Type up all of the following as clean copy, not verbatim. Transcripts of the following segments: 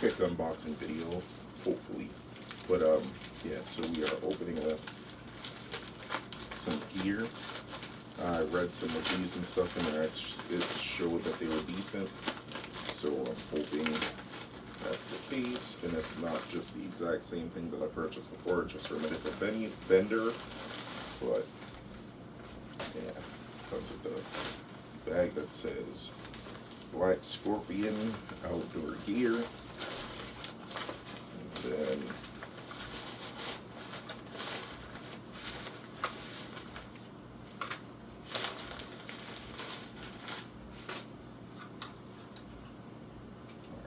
quick unboxing video, hopefully. But yeah, so we are opening up some gear. I read some reviews and stuff, and it showed that they were decent. So I'm hoping that's the case, and it's not just the exact same thing that I purchased before, just from a different vendor. But yeah, comes with the bag that says Black Scorpion Outdoor Gear, and then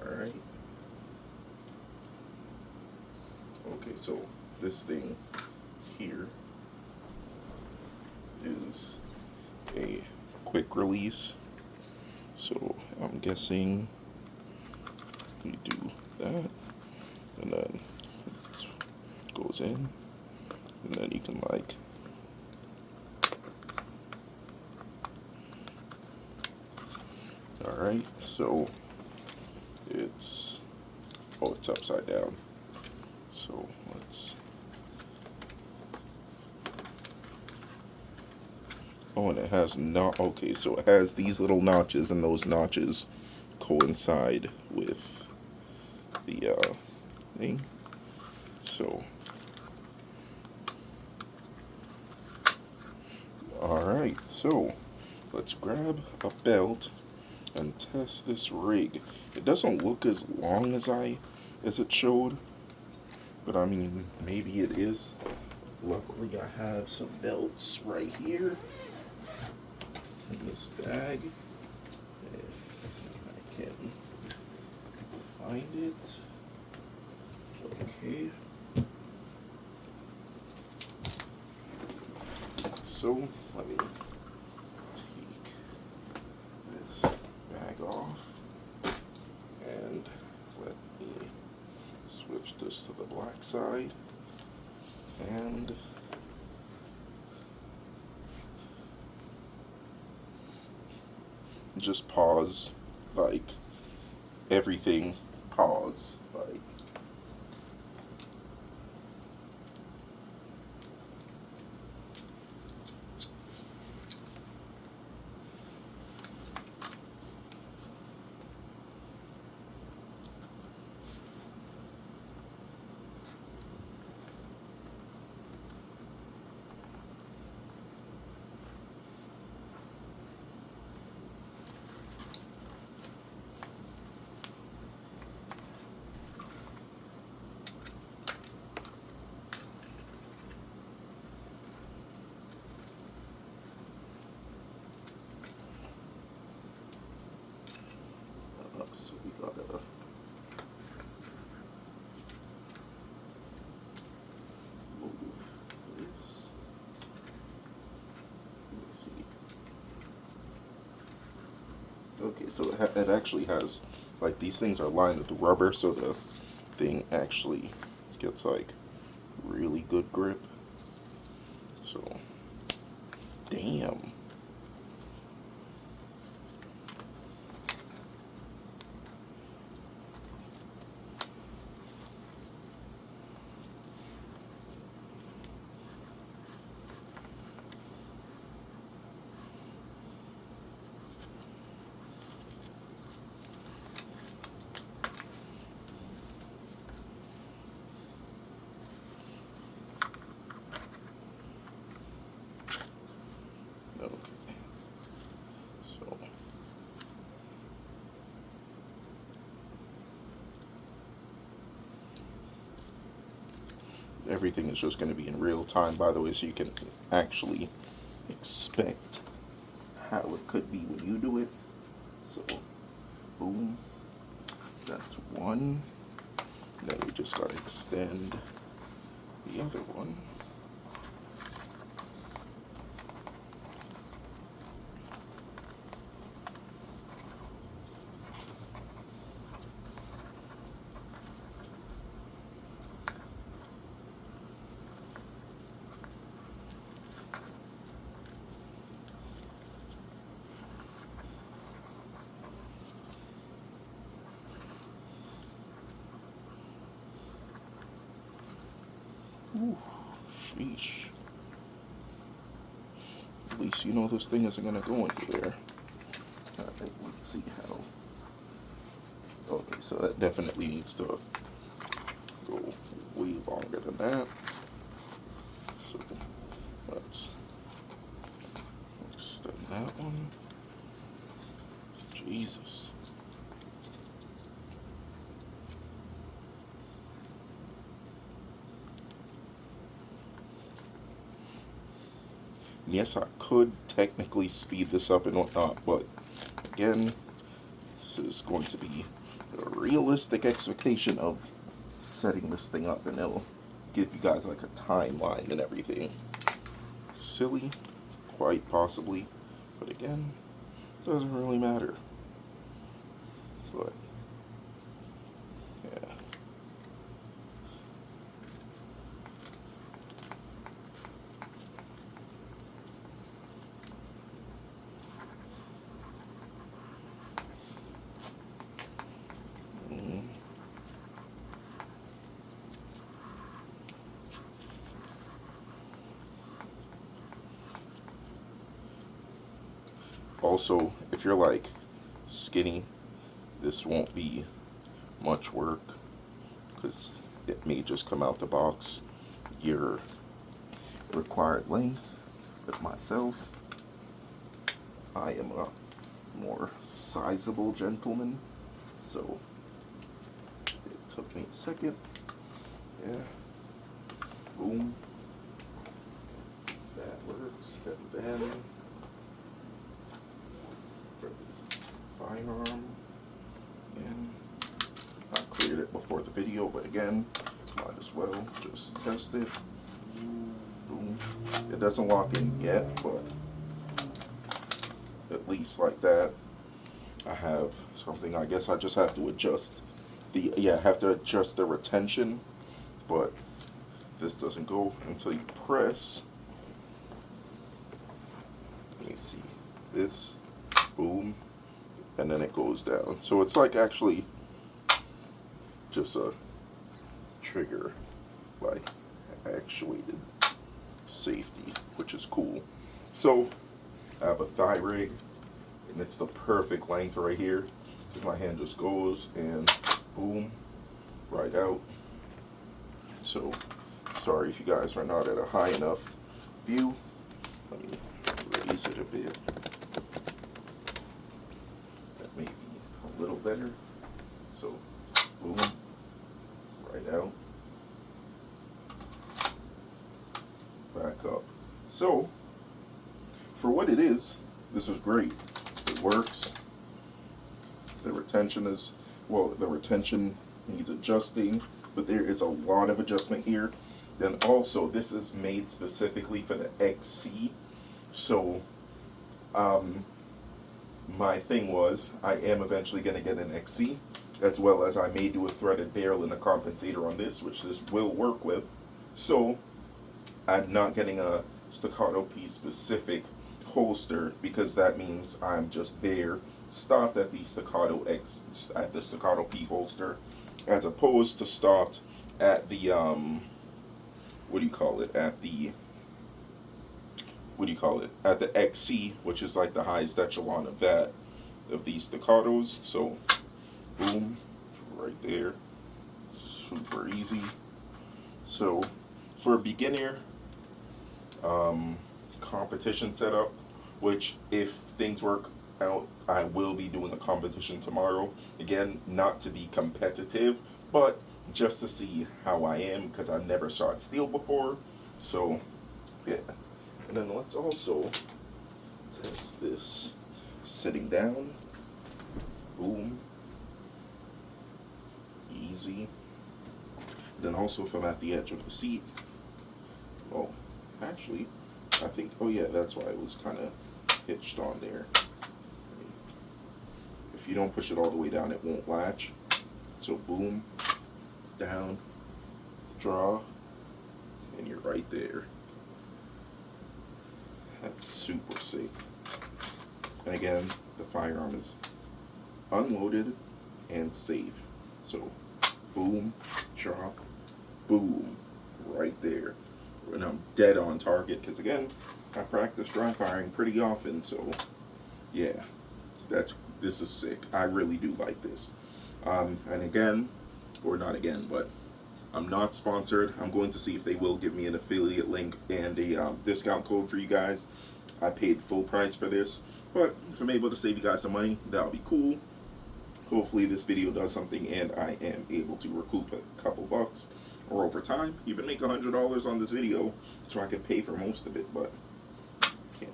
alright. Okay, so this thing here is a quick release. So I'm guessing we do that, and then it goes in, and then you can like alright, so it's upside down. So let's and it has okay, so it has these little notches, and those notches coincide with the thing. So alright, so let's grab a belt and test this rig. It doesn't look as long as it showed, but I mean, maybe it is. Luckily I have some belts right here in this bag, if I can find it. Okay, so let me take this bag off and let me switch this to the black side, and just pause, like everything, pause, like so we gotta move this. Let's see. Okay, so it actually has, like, these things are lined with rubber, so the thing actually gets like really good grip. So damn. Okay. So everything is just going to be in real time, by the way, so you can actually expect how it could be when you do it. So boom, that's one. Then we just got to extend the other one. Ooh, sheesh. At least you know this thing isn't going to go into there. Alright, let's see how. Okay, so that definitely needs to go way longer than that. So let's extend that one. Jesus. Yes, I could technically speed this up and whatnot, but again, this is going to be a realistic expectation of setting this thing up, and it'll give you guys like a timeline and everything. Silly, quite possibly, but again, doesn't really matter. But yeah. Also, if you're like skinny, this won't be much work because it may just come out the box your required length. With myself, I am a more sizable gentleman, so it took me a second. Yeah, boom, that works. And then for the firearm, and I cleared it before the video, but again, might as well just test it. Boom. It doesn't lock in yet, but at least like that, I have something. I guess I just have to adjust the, I have to adjust the retention, but this doesn't go until you press. Let me see this, boom, and then it goes down. So it's like actually just a trigger, like actuated safety, which is cool. So I have a thigh rig, and it's the perfect length right here because my hand just goes and boom, right out. So sorry if you guys are not at a high enough view. Let me raise it a bit. That may be a little better. So boom, right out, back up. So for what it is, this is great. It works. The retention is, well, the retention needs adjusting, but there is a lot of adjustment here. Then also, this is made specifically for the XC. So my thing was, I am eventually going to get an XC, as well as I may do a threaded barrel and a compensator on this, which this will work with. So I'm not getting a Staccato P specific holster, because that means I'm just there, stopped at the Staccato P holster, as opposed to stopped at the what do you call it, at the XC, which is like the highest echelon of that, of these Staccatos. So boom, right there, super easy. So for a beginner competition setup, which if things work out, I will be doing a competition tomorrow. Again, not to be competitive, but just to see how I am, because I've never shot steel before. So yeah. And then let's also test this sitting down. Boom. Easy. Then also if I'm at the edge of the seat. Oh, actually, I think, oh yeah, that's why it was kind of hitched on there. If you don't push it all the way down, it won't latch. So boom, down, draw, and you're right there. That's super safe. And again, the firearm is unloaded and safe. So boom, drop, boom, right there. And I'm dead on target because, again, I practice dry firing pretty often. So, yeah, this is sick. I really do like this. And again, or not again, but I'm not sponsored. I'm going to see if they will give me an affiliate link and a discount code for you guys. I paid full price for this, but if I'm able to save you guys some money, that'll be cool. Hopefully this video does something and I am able to recoup a couple bucks, or over time, even make $100 on this video so I can pay for most of it. But yeah,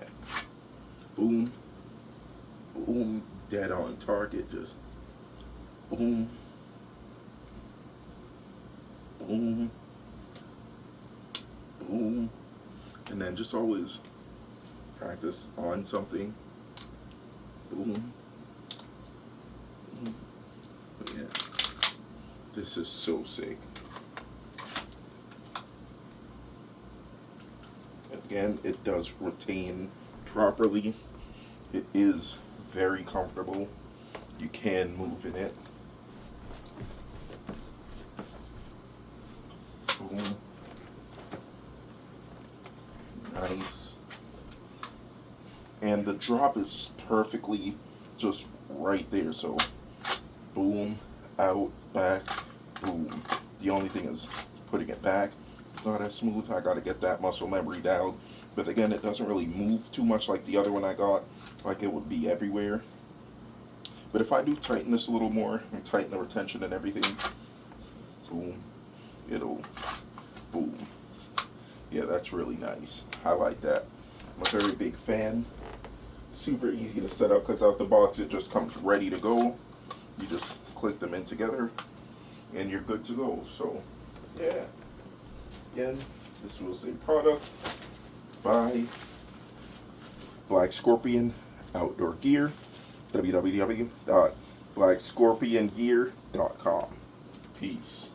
boom, boom, dead on target, just boom, boom, boom, and then just always practice on something. Boom. Boom. But yeah, this is so sick. Again, it does retain properly. It is very comfortable. You can move in it. Boom. Nice. And the drop is perfectly just right there. So, boom, out, back, boom. The only thing is putting it back. It's not as smooth. I gotta get that muscle memory down. But again, it doesn't really move too much like the other one I got. Like it would be everywhere. But if I do tighten this a little more and tighten the retention and everything, boom, it'll, boom. Yeah, that's really nice. I like that. I'm a very big fan. Super easy to set up because out the box it just comes ready to go. You just click them in together and you're good to go. So yeah, again, this was a product by Black Scorpion Outdoor Gear, www.blackscorpiongear.com. Peace.